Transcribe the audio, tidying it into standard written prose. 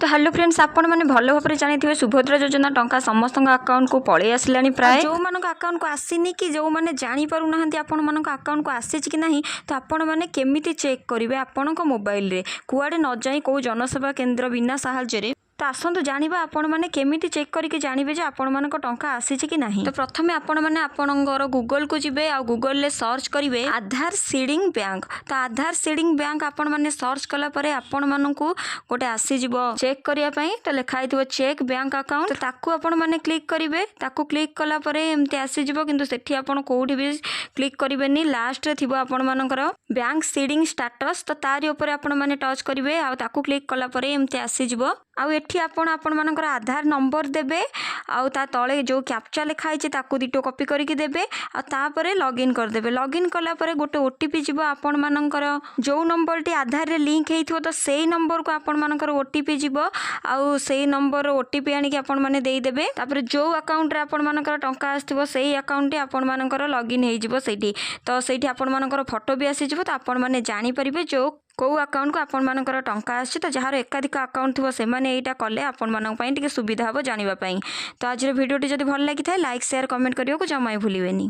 तो hello friends आपण मैंने भल भाव में जानी सुभद्रा योजना टंका समस्त अकाउंट को पलि आसला प्राय जो मान अकाउंट को आसीनी कि जो मैंने जापर ना आपण मान अकाउंट को आसी कि नहीं तो आपण मैंने केमी चेक करेंगे आपण मोबाइल रे कुआडे न जाई को जनसेवा केन्द्र बिना साहाय्य तो आसतु जाना आपण मैंने केमी चेक करके जानवे जे आपण मान टंका आसी कि नहीं। तो प्रथम आपण मैंने आपणकर गूगल को जीवे आ गूगल ले सर्च करेंगे आधार सीडिंग बैंक। तो आधार सीडिंग बैंक आपण मैंने सर्च कलापर आपण मानक गोटे आसीज चेक करने तो लिखाई थो चेक बैंक अकाउंट। तो ताकू आपण मैंने क्लिक करेंगे ताकू क्लिक कलापर एमती आसीज किंतु सेठी आपण कोठी भी क्लिक करेंगे लास्ट थी आपण मानकर बैंक सीडिंग स्टाटस। तो तारी ऊपर आपण मैंने टच करेंगे आकू क्लिक कलापर एमती आसीज आउ एठी आपण मानकर आधार नंबर देबे आउ ता तले जो कैप्चा लिखाई ताकू दिटो कॉपी करके देबे आ तापरे लॉगिन कर देबे। लॉगिन कला परे गोटे ओटीपी जीवो आपण मानकर जो नंबर टी आधार रे लिंक हेइथो तो सेही नंबर को आपण मानकर ओटीपी जीवो आउ सेही नंबर ओटीपी आनी कि आपण माने देई देबे। तापरे जो अकाउंट रे आपण मानकर टंका आस्थिबो सेही अकाउंट टी आपण मानकर लॉगिन हेइ जीवो सेठी। तो सेठी आपण मानकर फोटो भी आसी जीवो तो आपण माने जानि परिबे जो कौ अकाउंट को आपण मानकर टंका आछि। तो जार एकाधिक अकाउंट थो से माने एटा कले आपण मानक पई टिके सुविधा हो जानिबा पई। तो आज वीडियो जदि भल लागि थाए लाइक शेयर कमेंट करियो को जमाई भूलिबेनी।